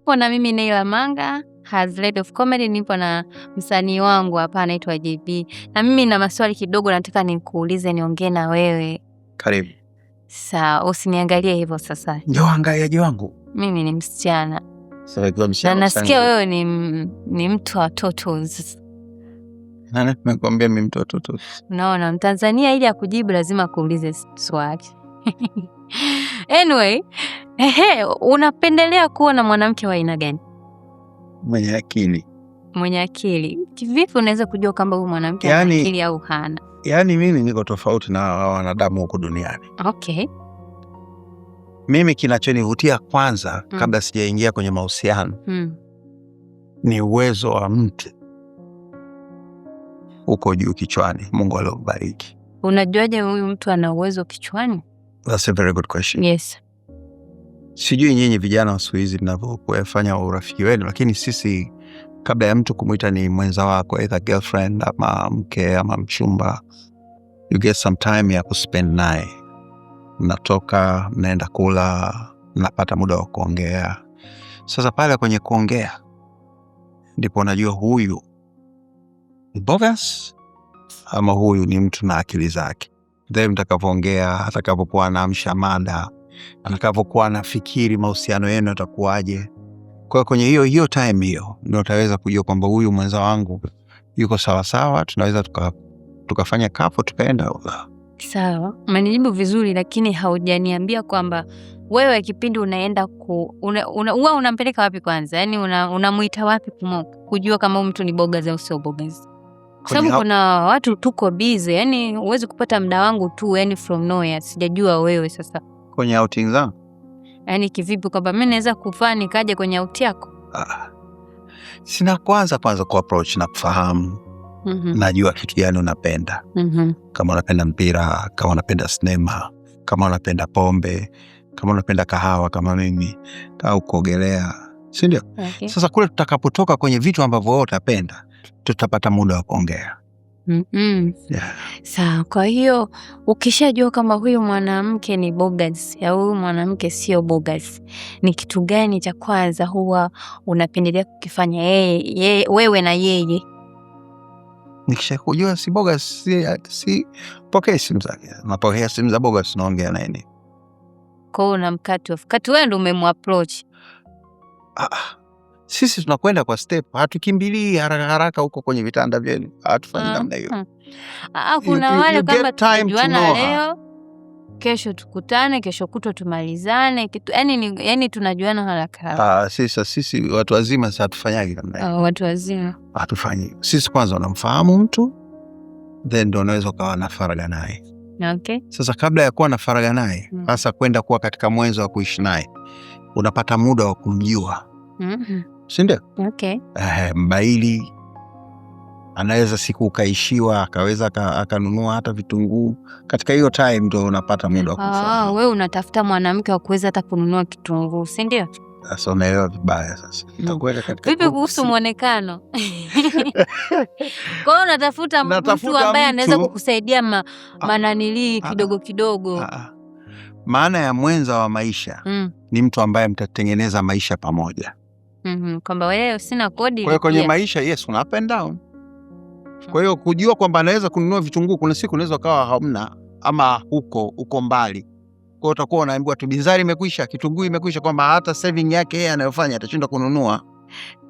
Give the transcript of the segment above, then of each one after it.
Nipo na mimi Neila Manga, as Lady of Comedy. Nipo na msanii wangu hapa anaitwa JB. Na mimi na maswali kidogo nataka nikuulize, niongee na wewe. Karibu. Sawa, usiniangalie hivyo sasa. Ndio angalia wangu. Mimi ni msichana. Sawa, kwa msichana. Na nasikia wewe ni mtu wa totos. Nani nimekwambia mimi mtu wa totos? Unaona, Mtanzania ili akujibu lazima kuulize swali. Anyway, unapendelea kuwa na mwanamke wa aina gani? Mwenye akili. Mwenye akili. Vipi unaweza kujua kama huyu mwanamke ana akili au hana? Yaani mimi niko tofauti na wanadamu huko duniani. Okay. Mimi kinachonivutia kwanza kabla sijaingia kwenye mahusiano ni uwezo wa mtu uko juu kichwani. Mungu alombariki. Unajuaje huyu mtu ana uwezo kichwani? That's a very good question. Yes. Sijui nyinyi vijana wa siku hizi mnavyofanya urafiki wenu, lakini sisi kabla ya mtu kumuita ni mwenza wako, either girlfriend ama mke ama mchumba, you get some time ya kuspend naye. Mnatoka, mnaenda kula, mnapata muda wa kuongea. Sasa pale kwenye kuongea ndipo unajua huyu ni bogus ama huyu ni mtu na akili zake. Then mtakapoongea, atakapokuwa anaamsha mada, atakapokuwa anafikiri mahusiano yenu yatakuwaje. Kwa kwenye hiyo time hiyo ndio utaweza kujua kwamba huyu mwenza wangu yuko sawa sawa, tunaweza tukafanya kapo tukaenda. Sawa, umenijibu vizuri, lakini haujaniambia kwamba wewe kipindi unaenda unampeleka wapi kwanza? Yaani unamuita wapi kujua kama mtu ni bogas au sio bogas? Kwa sababu kuna watu tuko busy, yani huwezi kupata muda wangu tu, yani from nowhere. Sijajua wewe sasa kwenye outing zangu. Yani kivipi kwamba mimi naweza kufanya nikaje kwenye outing yako? Sina kwanza ku approach na kufahamu. Najua kitu gani unapenda. Kama unapenda mpira, kama unapenda sinema, kama unapenda pombe, kama unapenda kahawa kama mimi, au kuogelea, si ndio? Okay. Sasa kule tutakapotoka kwenye vitu ambavyo wewe utapenda, tutapata muda wa kuongea. Yeah. Sawa, kwa hiyo ukishajua kama huyu mwanamke ni bogas au huyu mwanamke sio bogas, ni kitu gani cha kwanza huwa unapendelea kukifanya wewe na yeye? Nikishakujua si bogas, si pokea simu zake. Napokea simu za bogas, naongea naye nini? Kwa hiyo unamkati wewe ndio umemapproach. Sisi tunakwenda kwa step, hatukimbilii haraka huko kwenye vitanda vyenu. Hatufanyi namna hiyo. Kuna wale kama tunajuana leo, kesho tukutane, kesho kutwa tumalizane kitu. Yaani tunajuana haraka. Sisi watu wazima sasa hatufanyaje namna hiyo. Watu wazima hatufanyi. Sisi kwanza unamfahamu mtu, then ndio unaweza kuwa na faragha naye. Okay. Sasa kabla ya kuwa na faragha naye, hasa kwenda kuwa katika mwenzo wa kuishi naye, unapata muda wa kumjua. Si ndio? Okay. Mbaili anaweza siku ukaishiwa, akaweza akanunua hata vitunguu. Katika hiyo time ndio unapata muda wa kufahamu. Wewe unatafuta mwanamke wa kuweza hata kununua kitunguu, si ndio? Sasa unaelewa vibaya sasa. Itakwenda katika vipi kuhusu muonekano? Kwa hiyo unatafuta mtu ambaye anaweza kukusaidia mananili kidogo. Maana ya mwenza wa maisha ni mtu ambaye mtatengeneza maisha pamoja. Kwamba wewe sina kodi. Kwa hiyo kwenye maisha, yes, una up and down. Kwa hiyo kujua kwamba anaweza kununua vitunguu, kuna siku unaweza kawa hamna ama uko mbali. Kwa hiyo utakuwa unaambiwa tu bizari imekwisha, kitunguu imekwisha, kwamba hata saving yake yeye anayofanya atashinda kununua.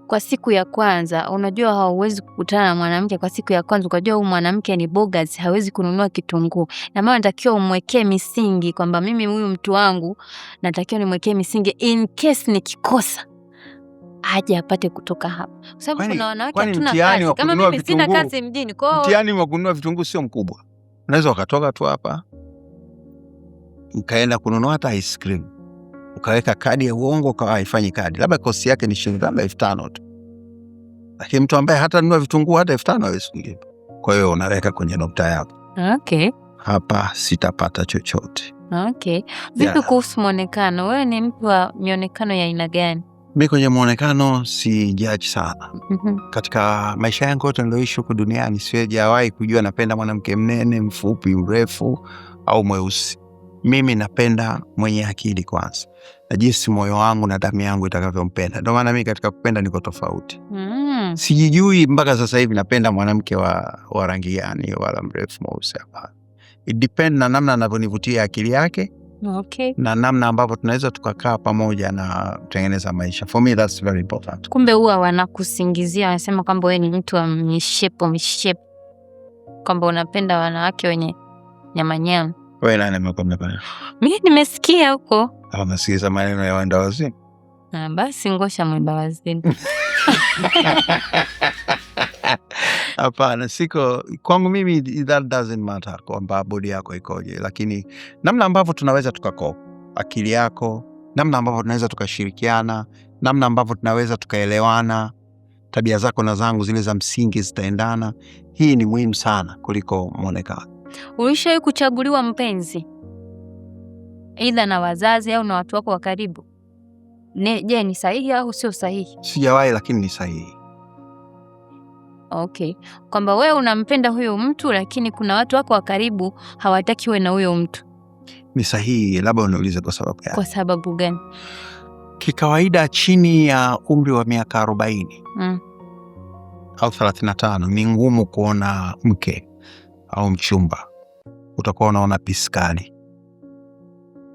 Kwa siku ya kwanza, unajua hauwezi kukutana na mwanamke kwa siku ya kwanza ukajua huyu mwanamke ni bogas, hawezi kununua kitunguu. Na maana natakiwa umwekee misingi kwamba mimi huyu mtu wangu natakiwa nimwekee misingi in case nikikosa aje apate kutoka hapa. Kwa sababu kuna wanawake hatuna kazi. Kama mimi sina kazi mjini, kwa hiyo mtihani wa kununua vitunguu sio mkubwa. Unaweza ukatoka tu hapa ukaenda kununua hata ice cream, ukaweka kadi ya uongo, ukawa haifanyi kadi, labda kosi yake ni shilingi 5,000 tu. Lakini mtu ambaye hata nunua vitunguu hata 5,000 hawezi kulipa. Kwa hiyo unaweka kwenye nukta yako. Okay. Hapa sitapata chochote. Okay. Vipi kuhusu muonekano? Wewe ni mtu wa mionekano ya aina gani? Mimi kwenye muonekano si judge sana. Katika maisha yangu yote nilioishi huko duniani sijawahi kujua napenda mwanamke mnene, mfupi, mrefu au mweusi. Mimi napenda mwenye akili kwanza, na jinsi moyo wangu na damu yangu itakavyompenda. Ndio maana mimi katika kupenda niko tofauti. Sijijui mpaka sasa hivi napenda mwanamke wa rangi gani wala mrefu mweusi, hapana. It depend na namna anavyonivutia akili yake. Okay. Na namna ambavyo tunaweza tukakaa pamoja na kutengeneza maisha. For me that's very important. Kumbe huwa wanakusingizia, wanasema kwamba wewe ni mtu wa mishepo, kwamba unapenda wanawake wenye nyama. Wewe nani amekwambia bana? Mimi nimesikia huko. Unasikiza maneno ya wenda wazimu? Basi ngosha mwenda wazimu. Hapana, siko kwangu mimi, that doesn't matter kwamba body yako ikoje, lakini namna ambavyo tunaweza tukakopa akili yako, namna ambavyo tunaweza tukashirikiana, namna ambavyo tunaweza tukaelewana, tabia zako na zangu zile za msingi zitaendana. Hii ni muhimu sana kuliko muonekano. Ulishawahi kuchaguliwa mpenzi aidha na wazazi au na watu wako wa karibu? Je, ni sahihi au sio sahihi? Sijawahi, lakini ni sahihi. Okay. Kwamba wewe unampenda huyo mtu lakini kuna watu wako wa karibu hawataki wewe na huyo mtu. Ni sahihi, labda uniulize kwa sababu gani? Kwa sababu gani? Kikawaida chini ya umri wa miaka 40 au 35 ni ngumu kuona mke au mchumba. Utakuwa unaona piskali.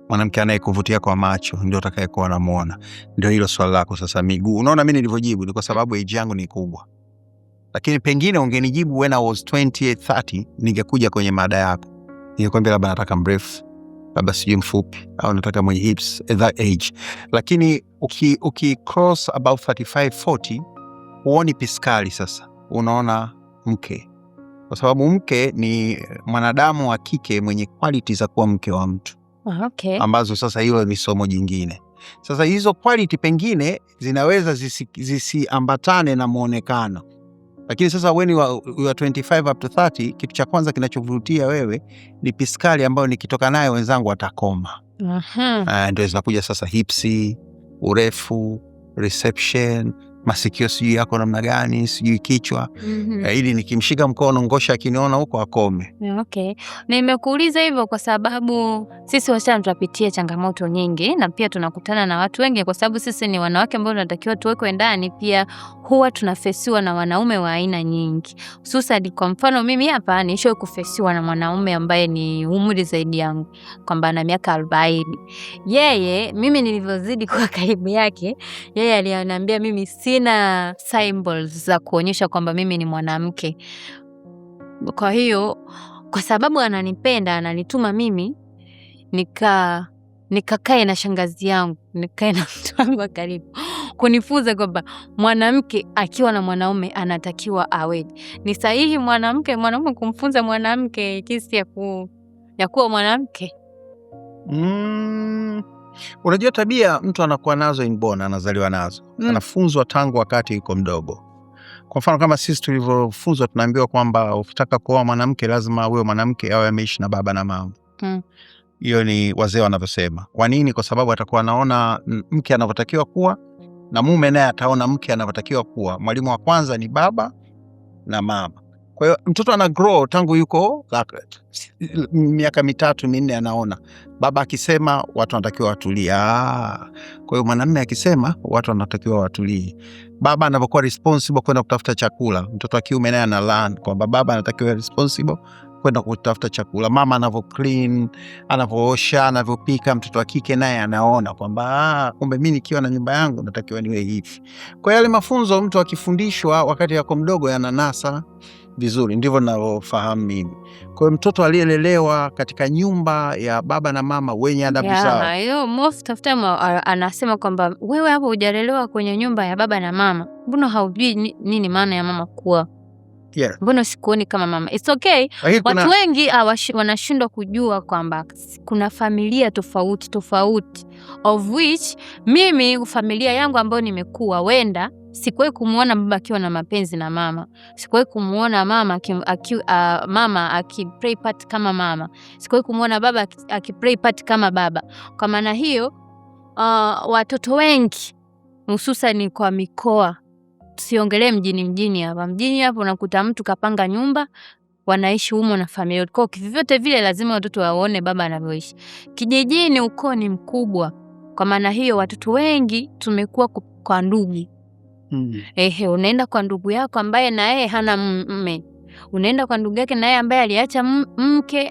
Mwanamke anayekuvutia kwa macho ndio utakayekuwa unamuona. Ndio hilo swali lako sasa, miguu. Unaona mimi nilivyojibu ni kwa sababu age yangu ni kubwa. Lakini pengine ungenijibu when I was 28, 30, ningekuja kwenye mada yako. Ningekwambia labda nataka mrefu, labda sijui mfupi, au nataka mwenye hips at that age. Lakini uki cross about 35, 40, huoni piskali sasa. Unaona mke. Kwa sababu mke ni mwanadamu wa kike mwenye quality za kuwa mke wa mtu. Okay. Ambazo sasa hilo ni somo jingine. Sasa hizo quality pengine zinaweza zisiambatane na muonekano. Lakini sasa when you are 25 up to 30, kitu cha kwanza kinachovutia wewe ni piskali ambayo nikitoka nayo wenzangu watakoma. Ndio zinakuja sasa hipsi, urefu, reception, masikio sijui yako namna gani, sijui kichwa. Ili nikimshika mkono ngosha akiniona huko akome. Okay. Nimekuuliza hivyo kwa sababu sisi wasichana tunapitia changamoto nyingi na pia tunakutana na watu wengi, kwa sababu sisi ni wanawake ambao tunatakiwa tuwekwe ndani, pia huwa tunafesiwa na wanaume wa aina nyingi. Hususan kwa mfano mimi hapa nishoe kufesiwa na mwanaume ambaye ni umri zaidi yangu, kwamba ana miaka 40. Yeye mimi nilivyozidi kwa karibu yake, yeye aliniambia mimi sina symbols za kuonyesha kwamba mimi ni mwanamke. Kwa hiyo kwa sababu ananipenda, ananituma mimi nikakae na shangazi yangu, nikae na mtu wangu wa karibu kunifunza kwamba mwanamke akiwa na mwanaume anatakiwa aweje. Ni sahihi mwanaume kumfunza mwanamke jinsi ya kuwa mwanamke? Unajua tabia mtu anakuwa nazo inborn, anazaliwa nazo. Anafunzwa tangu wakati yuko mdogo. Kwa mfano kama sisi tulivyofunzwa, tunaambiwa kwamba ukitaka kuoa mwanamke lazima huyo mwanamke awe ameishi na baba na mama. Hiyo ni wazee wanavyosema. Kwa nini? Kwa sababu atakuwa anaona mke anavyotakiwa kuwa na mume naye ataona mke anavyotakiwa kuwa. Mwalimu wa kwanza ni baba na mama. Kwa hiyo mtoto ana grow tangu yuko miaka 3, 4 anaona baba akisema watu wanatakiwa watulie. Kwa hiyo mwanamume akisema watu wanatakiwa watulie. Baba anapokuwa responsible kwenda kutafuta chakula, mtoto wa kiume naye ana learn kwamba baba anatakiwa responsible kwenda kutafuta chakula. Mama anavyo clean, anavyoosha, anavyopika, mtoto wa kike naye anaona kwamba kumbe mimi nikiwa na nyumba yangu natakiwa niwe hivi. Kwa yale mafunzo mtu akifundishwa wakati yako mdogo yananasa vizuri, ndivyo ninavyofahamu mimi. Kwa hiyo mtoto aliyelelewa katika nyumba ya baba na mama wenye adabu zao. Hiyo most of time anasema kwamba wewe hapo hujalelewa kwenye nyumba ya baba na mama, mbona haujui nini maana ya mama kuwa? Mbona sikuoni kama mama? It's okay. Watu wengi wanashindwa kujua kwamba kuna familia tofauti of which mimi familia yangu ambayo nimekuwa wenda sikuwahi kumuona baba akiwa na mapenzi na mama. Sikuwahi kumuona mama akipray part kama mama. Sikuwahi kumuona baba akipray part kama baba. Kwa maana hiyo watoto wengi hususan kwa mikoa, tusiongelee mjini hapa. Mjini hapo unakuta mtu kapanga nyumba, wanaishi humo na familia. Kwa vyovyote vile lazima watoto waone baba anavyoishi. Kijijini ukoo ni mkubwa. Kwa maana hiyo watoto wengi tumekuwa kwa ndugu. Unaenda kwa ndugu yako ambaye na yeye hana mume. Unaenda kwa ndugu yake na yeye ambaye aliacha mke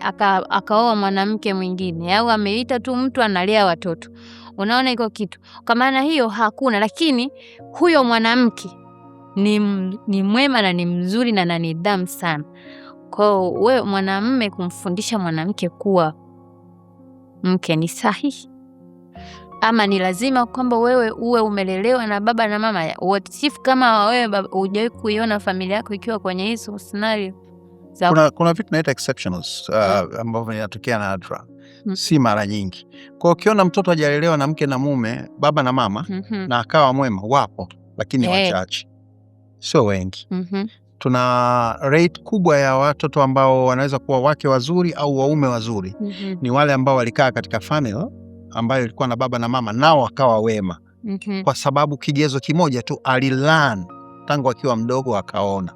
akaoa mwanamke mwingine, au ameita tu mtu analea watoto. Unaona iko kitu. Kwa maana hiyo hakuna, lakini huyo mwanamke ni mwema na ni mzuri na ana nidhamu sana. Kwa wewe mwanamume kumfundisha mwanamke kuwa mke ni sahihi, ama ni lazima kwamba wewe uwe umelelewa na baba na mama wote? Sifu kama wewe hujawahi kuiona familia yako ikiwa kwenye hizo scenario. Kuna vitu naita exceptionals ambavyo vinatokea nadra. Si mara nyingi. Kwa ukiona mtoto hajalelewa na mke na mume, baba na mama, na akawa mwema, wapo, lakini wachache. Sio wengi. Tuna rate kubwa ya watoto ambao wanaweza kuwa wake wazuri au waume wazuri. Ni wale ambao walikaa katika family ambayo ilikuwa na baba na mama nao wakawa wema. Kwa sababu kigezo kimoja tu, alilearn tangu akiwa mdogo akaona.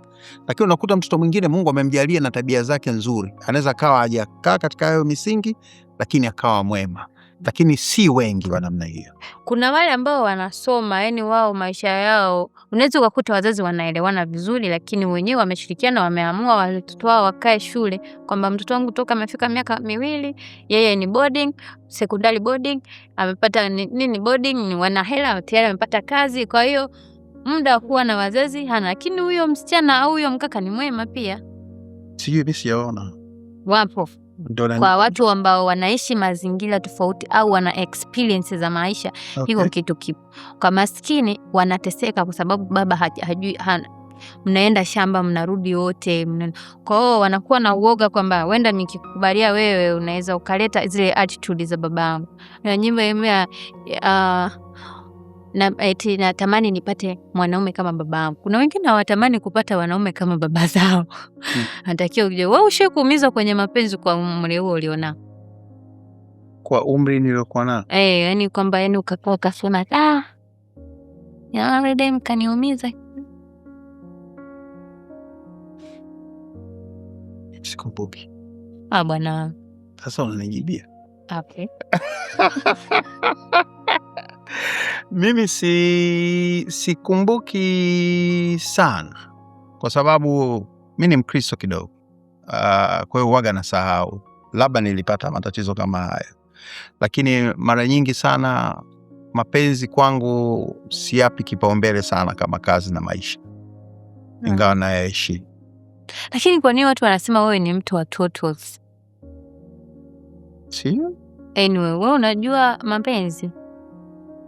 Lakini unakuta mtoto mwingine Mungu amemjalia na tabia zake nzuri, anaweza kawa hajakaa katika hayo misingi lakini akawa mwema, lakini si wengi wa namna hiyo. Kuna wale ambao wanasoma, yani wao maisha yao unaweza kukuta wazazi wanaelewana vizuri, lakini wenyewe wameshirikiana, wameamua watoto wao wakae shule, kwamba mtoto wangu toka amefika miaka 2 yeye ni boarding, secondary boarding, amepata nini boarding, wana hela tayari, amepata kazi, kwa hiyo muda kuwa na wazazi hana. Lakini huyo msichana au huyo mkaka ni mwema pia. Sijui bisi yaona. Wapo. Kwa watu ambao wanaishi mazingira tofauti au wana experience za maisha, hiko kitu kipo. Kwa maskini wanateseka kwa sababu baba hajui, mnaenda shamba mnarudi wote. Kwa hiyo wanakuwa na uoga kwamba wenda nikikubalia wewe unaweza ukaleta zile attitude za babangu. Na nyimbo na eti natamani nipate mwanaume kama babangu. Kuna wengine hawatamani kupata wanaume kama baba zao. Anatakiwa uje wewe ushakuumizwa kwenye mapenzi kwa umri huo uliona. Kwa umri niliokuwa nao. Yani kwamba yani ukakaa ukasema ya redem kaniumiza. Sikumbuki. Bwana. Sasa unanijibia. Okay. Mimi sikumbuki sana kwa sababu mimi ni Mkristo kidogo. Kwa hiyo huwaga nasahau. Labda nilipata matatizo kama haya. Lakini mara nyingi sana mapenzi kwangu siyapi kipaumbele sana kama kazi na maisha. Ingawa nayaishi. Lakini kwa nini watu wanasema wewe ni mtu wa totals? Sio? Anyway, wewe unajua mapenzi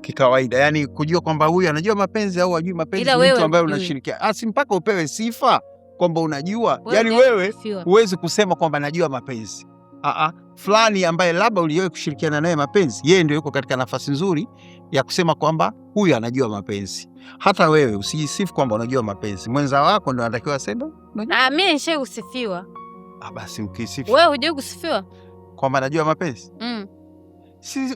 kikawaida, yani kujua kwamba huyu anajua mapenzi au hajui mapenzi ni mtu ambaye unashirikia. Si mpaka upewe sifa kwamba unajua. Yani wewe huwezi kusema kwamba najua mapenzi. Fulani ambaye labda uliwahi kushirikiana naye mapenzi, yeye ndio yuko katika nafasi nzuri ya kusema kwamba huyu anajua mapenzi. Hata wewe usijisifu kwamba unajua mapenzi. Mwenza wako ndio anatakiwa aseme. Mimi nishe kusifiwa. Basi mkisifu. Wewe hujui kusifiwa kwamba anajua mapenzi?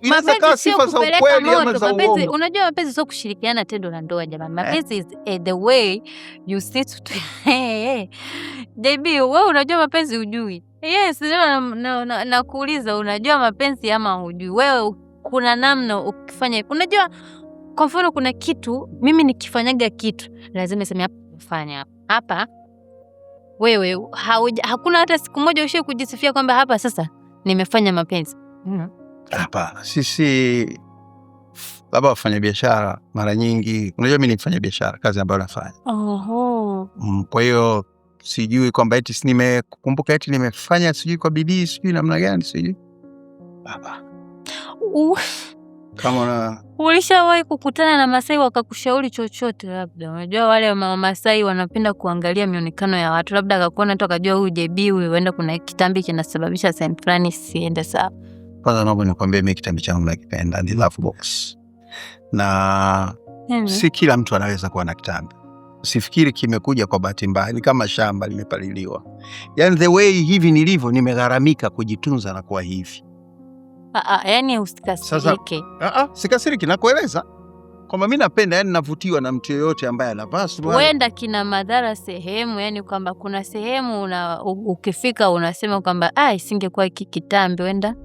Mapenzi sio kupeleka moto. Mapenzi, unajua mapenzi sio kushirikiana tendo la ndoa jamani. Mapenzi is the way you sit to JB, wewe unajua mapenzi hujui? Yes, na kuuliza unajua mapenzi ama hujui? Wewe kuna namna ukifanya. Unajua kwa mfano kuna kitu mimi nikifanyaga kitu lazima niseme hapa kufanya hapa. Wewe hakuna hata siku moja ushe kujisifia kwamba hapa sasa nimefanya mapenzi. Hapa sisi labda wafanya biashara mara nyingi, unajua mimi nifanya biashara, kazi ambayo nafanya. Kwa hiyo sijui kwamba eti nimekumbuka eti nimefanya sijui kwa bidii sijui namna gani sijui. Hapa. Kama ulishawahi kukutana na Masai wakakushauri chochote labda? Unajua wale Masai wanapenda kuangalia mionekano ya watu, labda akakuona tu akajua huyu JB huyu wenda kuna kitambi kinasababisha sehemu fulani siende sawa. Kwanza naomba nikwambie mimi kitambi changu nakipenda, ni Love Box. Na si kila mtu anaweza kuwa na kitambi. Usifikiri kimekuja kwa bahati mbaya, ni kama shamba limepaliliwa. Yani the way hivi nilivyo nimegharamika kujitunza na kuwa hivi. Yani usikasirike. Sikasiriki, nakueleza. kwamba mimi napenda, yani navutiwa na mtu yoyote ambaye anavaa suruali. Wenda kina madhara sehemu, yani kwamba kuna sehemu ukifika unasema kwamba isingekuwa hiki kitambi, wenda